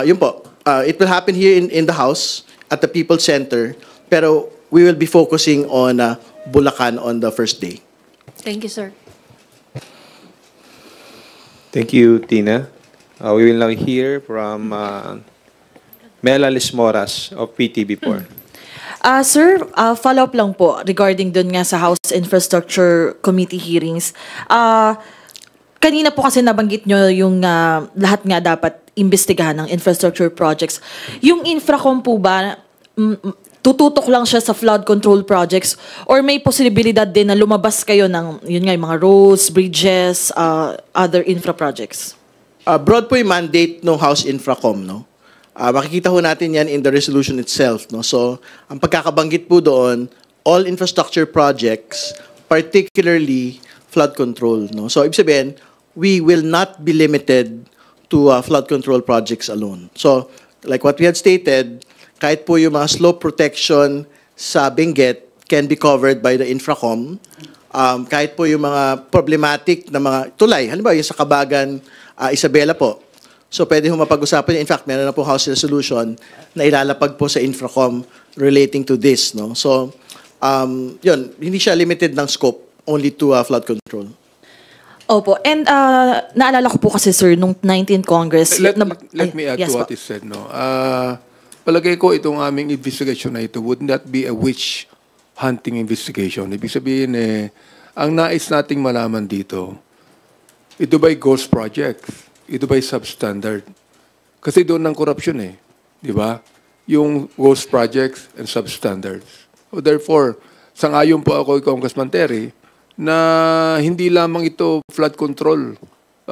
yun po. It will happen here in the House at the People's Center. Pero we will be focusing on Bulacan on the first day. Thank you, sir. Thank you, Tina. We will now hear from Mela Lismoras of PTV4. Sir, follow-up lang po regarding dun nga sa House Infrastructure Committee hearings. Kanina po kasi nabanggit nyo yung lahat nga dapat imbestigahan ng infrastructure projects. Yung Infracom po ba, tututok lang siya sa flood control projects or may posibilidad din na lumabas kayo ng yun nga, yung mga roads, bridges, other infra projects? Broad po yung mandate ng House Infracom, no? Makikita ho natin yan in the resolution itself, no? So, ang pagkakabanggit po doon, all infrastructure projects, particularly flood control, no? So, ibig sabihin, we will not be limited to flood control projects alone. So, like what we had stated, kahit po yung mga slope protection sa Benguet can be covered by the Infracom. Kahit po yung mga problematic na mga tulay, halimbawa yung sa Kabagan, Isabela po. So pwede ho mapag-usapan. In fact, meron na po House resolution na ilalapag po sa Infracom relating to this. No? So, yun, hindi siya limited ng scope, only to flood control. Opo. And naalala ko po kasi, sir, nung 19th Congress... Let me add to what is said. No? Palagay ko itong aming investigation na ito would not be a witch hunting investigation. Ibig sabihin, ang nais nating malaman dito, ito ba'y ghost project? Ito ba'y substandard? Kasi doon ng corruption di ba? Yung ghost projects and substandards. So therefore, sangayon po ako, Congressman Terry, na hindi lamang ito flood control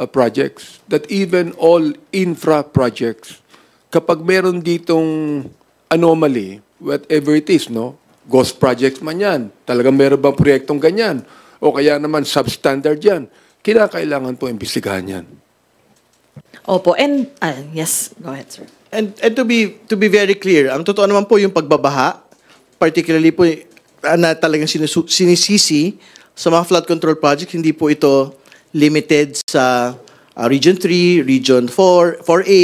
projects, that even all infra projects, kapag meron ditong anomaly, whatever it is, no? Ghost projects man yan, talagang meron bang proyektong ganyan, o kaya naman substandard yan, kinakailangan po imbestigahan yan. Opo, and yes, go ahead, sir. And to be very clear, ang totoo naman po yung pagbabaha, particularly po na talagang sinisisi sa mga flood control project, hindi po ito limited sa Region 3, Region 4, 4A,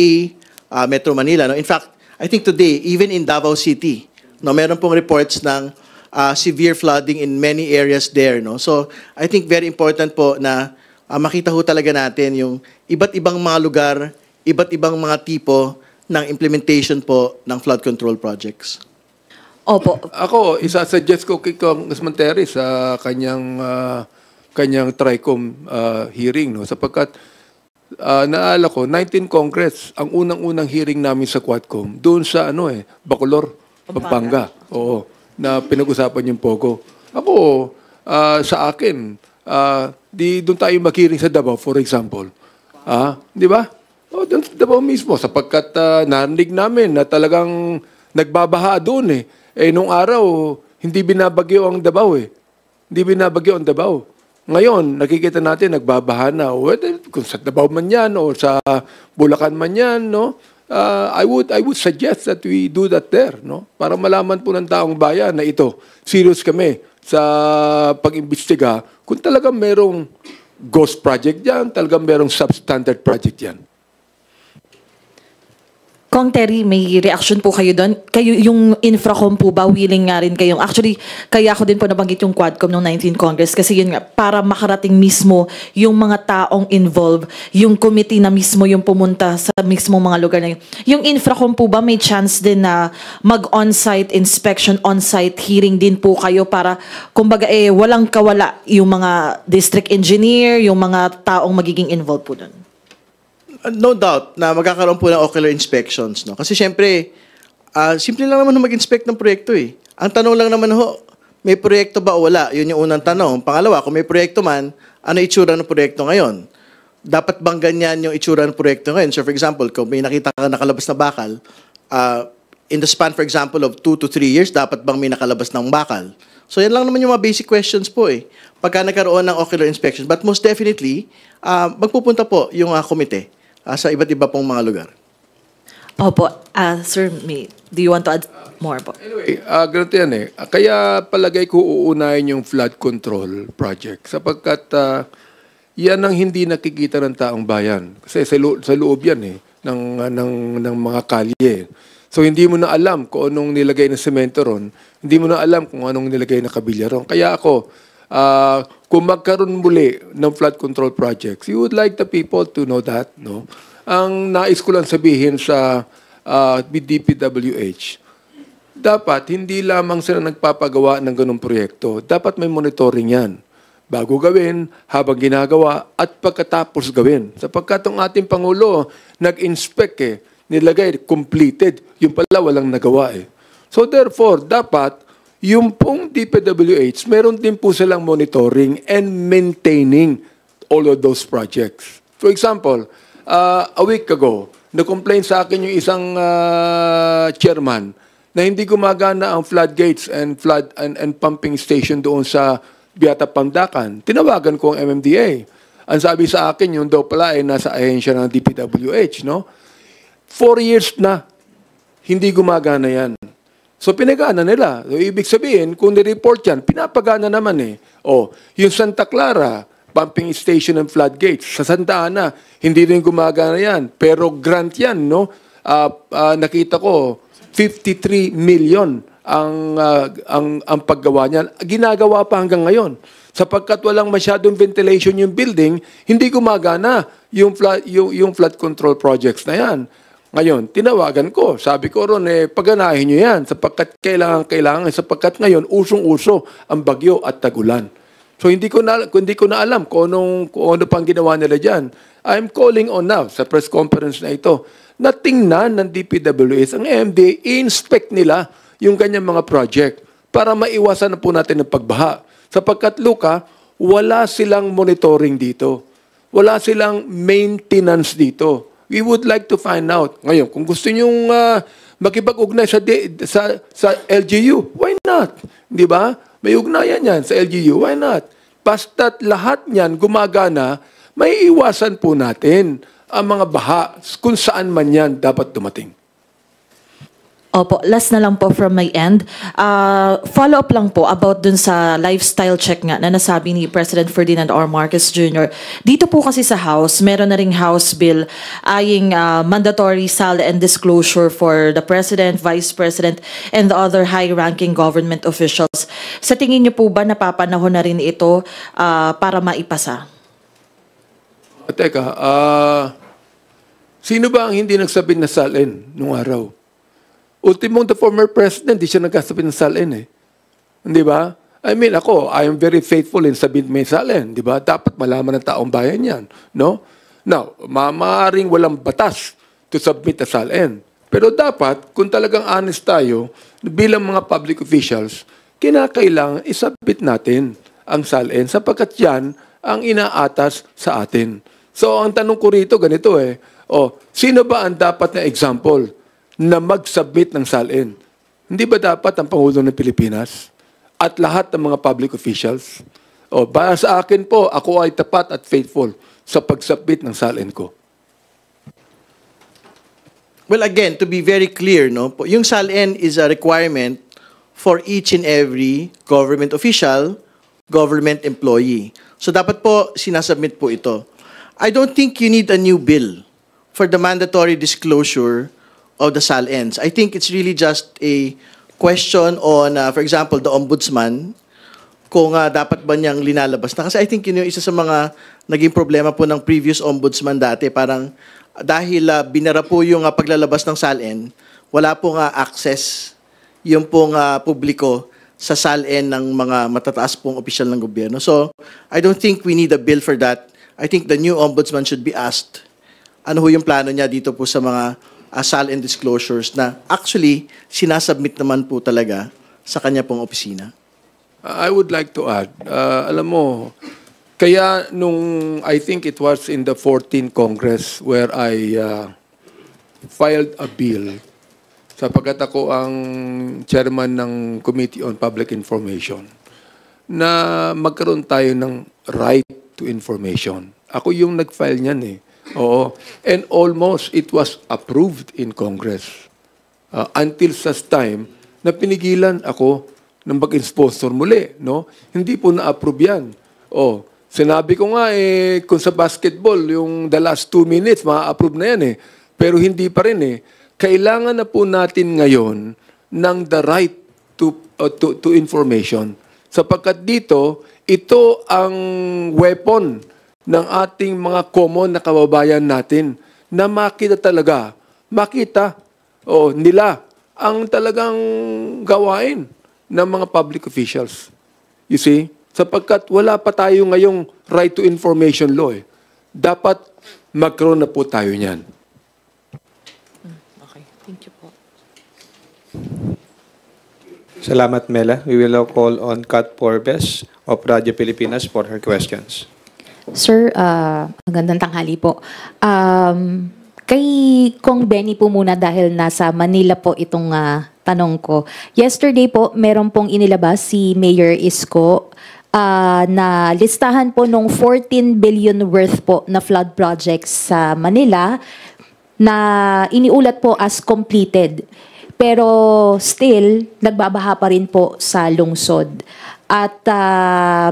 Metro Manila. No? In fact, I think today, even in Davao City, no, meron pong reports ng severe flooding in many areas there. No? So, I think very important po na makita ho talaga natin yung iba't ibang mga lugar, iba't ibang mga tipo ng implementation po ng flood control projects. Opo. Ako, isa-suggest ko kay Congressman Terry sa kanyang TRICOM hearing, no? Sapagkat naalala ko, 19 Congress, ang unang-unang hearing namin sa Quadcom, doon sa Bacolor, Pampanga. Oo, na pinag-usapan yung POGO. Ako, sa akin, doon tayo mag-hearing sa Davao, for example. Di ba? O, doon sa Davao mismo, sapagkat narinig namin na talagang nagbabaha doon eh. Eh, nung araw, hindi binabagyo ang Davao eh. Hindi binabagyo ang Davao. Ngayon, nakikita natin, nagbabaha na. Whether kung sa Davao man yan o sa Bulacan man yan, no? I would suggest that we do that there, no? Para malaman po ng taong bayan na ito, serious kami sa pag-imbestiga kung talagang merong ghost project yan, talagang merong substandard project yan. Kong Terry, may reaction po kayo doon? Kayo, yung Infracom po ba, willing nga rin kayong, actually, kaya ako din po nabanggit yung Quadcom ng 19 Congress kasi yun nga, para makarating mismo yung mga taong involved, yung committee na mismo yung pumunta sa mismo mga lugar na yun. Yung Infracom po ba, may chance din na mag-on-site inspection, on-site hearing din po kayo para, kumbaga, walang kawala yung mga district engineer, yung mga taong magiging involved po doon? No doubt na magkakaroon po ng ocular inspections. No? Kasi syempre, simple lang naman mag-inspect ng proyekto eh. Ang tanong lang naman ho, may proyekto ba o wala? Yun yung unang tanong. Pangalawa, kung may proyekto man, ano itsura ng proyekto ngayon? Dapat bang ganyan yung itsura ng proyekto ngayon? So for example, kung may nakita ka nakalabas na bakal, in the span for example of 2 to 3 years, dapat bang may nakalabas ng bakal? So yan lang naman yung mga basic questions po eh. Pagka nagkaroon ng ocular inspection. But most definitely, magpupunta po yung komite sa iba't iba pong mga lugar. Opo. Sir, do you want to add more po? Anyway, ganito yan eh. Kaya palagay ko uunahin yung flood control project sapagkat yan ang hindi nakikita ng taong bayan. Kasi sa loob yan eh, ng mga kalye. So hindi mo na alam kung anong nilagay na semento ron, hindi mo na alam kung anong nilagay na kabilya ron. Kaya ako, kung magkaroon muli ng flood control projects, you would like the people to know that, no? Ang nais ko lang sabihin sa DPWH, dapat hindi lamang sila nagpapagawa ng ganung proyekto. Dapat may monitoring yan. Bago gawin, habang ginagawa, at pagkatapos gawin. Sapagkat ang ating Pangulo, nag-inspect nilagay, completed. Yung pala walang nagawa eh. So therefore, dapat yung pong DPWH, meron din po silang monitoring and maintaining all of those projects. For example, a week ago, na-complain sa akin yung isang chairman na hindi gumagana ang floodgates and flood and pumping station doon sa Biata Pandacan. Tinawagan ko ang MMDA. Ang sabi sa akin, yung daw pala ay nasa ahensya ng DPWH, no? 4 years na, hindi gumagana yan. So pinagana nila. So, ibig sabihin, kung nireport yan, pinapagana naman eh. O, yung Santa Clara, pumping station and floodgates. Sa Santa Ana, hindi rin gumagana yan. Pero grant yan, no? Nakita ko, 53 million ang paggawa niyan. Ginagawa pa hanggang ngayon. Sapagkat walang masyadong ventilation yung building, hindi gumagana yung flood control projects na yan. Ngayon, tinawagan ko. Sabi ko ron, paganahin nyo yan sapagkat kailangan sapagkat ngayon, usong-uso ang bagyo at tagulan. So, hindi ko na alam kung ano pang ginawa nila dyan. I'm calling on now sa press conference na ito na tingnan ng DPWH, ang MMDA, i-inspect nila yung kanyang mga project para maiwasan na po natin ang pagbaha. Sapagkat, Luca, wala silang monitoring dito. Wala silang maintenance dito. We would like to find out. Ngayon, kung gusto nyong makipag-ugnay sa LGU, why not? Di ba? May ugnayan yan sa LGU, why not? Basta't lahat niyan gumagana, may iwasan po natin ang mga baha kung saan man yan dapat dumating. Opo, last na lang po from my end. Follow-up lang po about dun sa lifestyle check nga na nasabi ni President Ferdinand R. Marcos Jr. Dito po kasi sa House, meron na ring House Bill aying mandatory SAL and disclosure for the President, Vice President, and the other high-ranking government officials. Sa tingin niyo po ba napapanahon na rin ito para maipasa? Teka, sino ba ang hindi nagsabit na salin nung araw? Ultimong the former president, di siya nagkasabit ng salin eh. Di ba? I mean, ako, I am very faithful in sabit may salin. Di ba? Dapat malaman ng taong bayan yan. No? Now, maaaring walang batas to submit a salin. Pero dapat, kung talagang honest tayo, bilang mga public officials, kinakailangan isubmit natin ang salin sapagkat yan ang inaatas sa atin. So, ang tanong ko rito, ganito eh. Sino ba ang dapat na example na mag-submit ng salin? Hindi ba dapat ang Pangulo ng Pilipinas at lahat ng mga public officials? Para sa akin po, ako ay tapat at faithful sa pag-submit ng salin ko. Well, again, to be very clear, no, yung SALN is a requirement for each and every government official, government employee. So dapat po sinasubmit po ito. I don't think you need a new bill for the mandatory disclosure of the SALNs. I think it's really just a question on, for example, the ombudsman, kung dapat ba niyang linalabas na. Kasi I think yun yung isa sa mga naging problema po ng previous ombudsman dati. Parang dahil binara po yung paglalabas ng SALN, wala pong access yung pong publiko sa SALN ng mga matataas pong opisyal ng gobyerno. So, I don't think we need a bill for that. I think the new ombudsman should be asked ano ho yung plano niya dito po sa mga SALN disclosures na actually sinasubmit naman po talaga sa kanya pong opisina. I would like to add, alam mo, kaya nung I think it was in the 14th Congress where I filed a bill sapagkat ako ang chairman ng Committee on Public Information na magkaroon tayo ng right to information. Ako yung nag-file niyan eh. Oo. And almost it was approved in Congress until such time na pinigilan ako ng mag-sponsor muli. No? Hindi po na-approve yan. Sinabi ko nga kung sa basketball, yung the last 2 minutes, ma-approve na yan eh. Pero hindi pa rin eh. Kailangan na po natin ngayon ng the right to information. Sapagkat dito, ito ang weapon ng ating mga common na kababayan natin na makita talaga, nila ang talagang gawain ng mga public officials. You see? Sapagkat wala pa tayo ngayong right to information law. Dapat magkaroon na po tayo niyan. Okay, thank you po. Salamat, Mela. We will now call on Kat Porbes of Radyo Pilipinas for her questions. Sir, magandang tanghali po. Kay Kong Benny po muna dahil nasa Manila po itong tanong ko. Yesterday po, meron pong inilabas si Mayor Isko na listahan po nung 14 billion worth po na flood projects sa Manila na iniulat po as completed. Pero still, nagbabaha pa rin po sa lungsod. At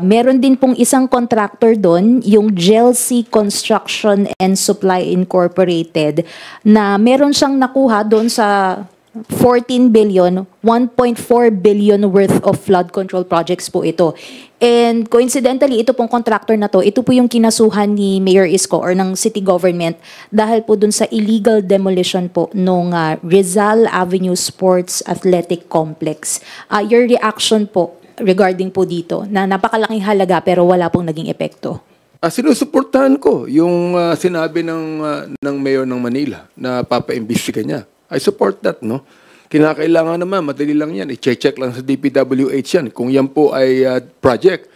meron din pong isang contractor doon, yung GELC Construction and Supply Incorporated, na meron siyang nakuha doon sa 14 billion, 1.4 billion worth of flood control projects po ito. And coincidentally, ito pong contractor na to, ito po yung kinasuhan ni Mayor Isko or ng city government dahil po dun sa illegal demolition po nung Rizal Avenue Sports Athletic Complex. Your reaction po regarding po dito na napakalaking halaga pero wala pong naging epekto? Sinusuportahan ko yung sinabi ng Mayor ng Manila na papaimbestiga niya. I support that, no? Kinakailangan naman, madali lang yan. I-check lang sa DPWH yan kung yan po ay project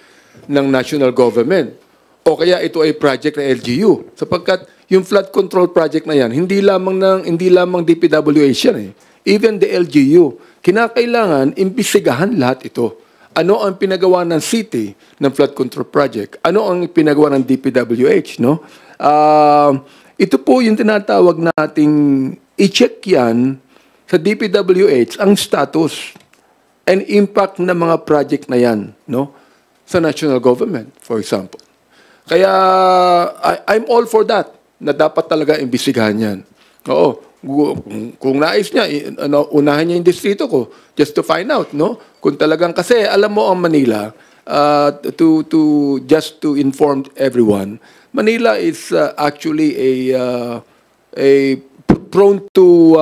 ng national government. O kaya ito ay project ng LGU. Sapagkat yung flood control project na yan, hindi lamang DPWH yan eh. Even the LGU. Kinakailangan, imbestigahan lahat ito. Ano ang pinagawa ng city ng flood control project? Ano ang pinagawa ng DPWH, no? Ito po yung tinatawag nating i-check yan sa DPWH ang status and impact ng mga project na yan, no? Sa national government, for example. Kaya I'm all for that, na dapat talaga imbestigahan yan. Oo, kung nais niya, unahan niya yung distrito ko just to find out, no? Kung talagang, kasi alam mo ang Manila, just to inform everyone, Manila is actually a prone to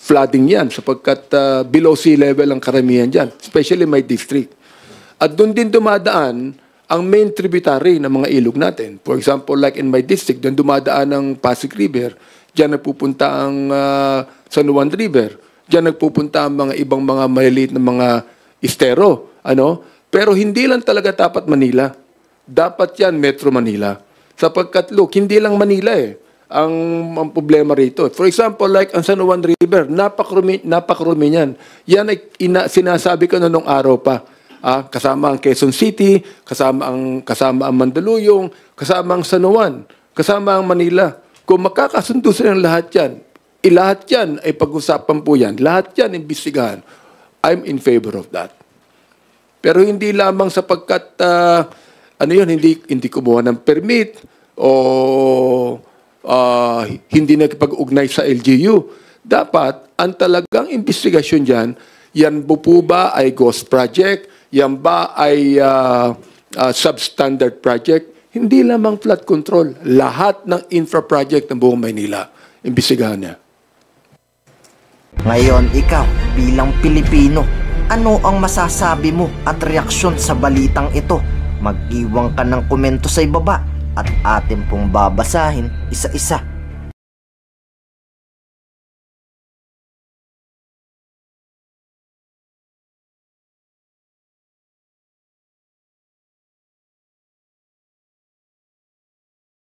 flooding yan sapagkat below sea level ang karamihan dyan, especially my district. At doon din dumadaan ang main tributary ng mga ilog natin. For example, like in my district, doon dumadaan ang Pasig River, dyan nagpupunta ang San Juan River, dyan nagpupunta ang mga ibang mga maliliit na mga estero, ano? Pero hindi lang talaga dapat Manila. Dapat yan Metro Manila. Sapagkat look, hindi lang Manila ang problema rito. For example, like ang San Juan River, napakarumi niyan. Yan ay sinasabi ko nung araw pa. Kasama ang Quezon City, kasama ang Mandaluyong, kasama ang San Juan, kasama ang Manila. Kung makakasundo sila ng lahat yan, lahat yan ay pag-usapan po yan. Lahat yan imbestigahan. I'm in favor of that. Pero hindi lamang sapagkat hindi kumuha ng permit o hindi nagpag-ugnay sa LGU. Dapat ang talagang investigasyon diyan, yan po ba ay ghost project? Yan ba ay substandard project? Hindi lamang flood control. Lahat ng infra project ng buong Maynila, imbestigahan niya. Ngayon, ikaw, bilang Pilipino, ano ang masasabi mo at reaksyon sa balitang ito? Mag-iwan ka ng komento sa ibaba at atin pong babasahin isa-isa.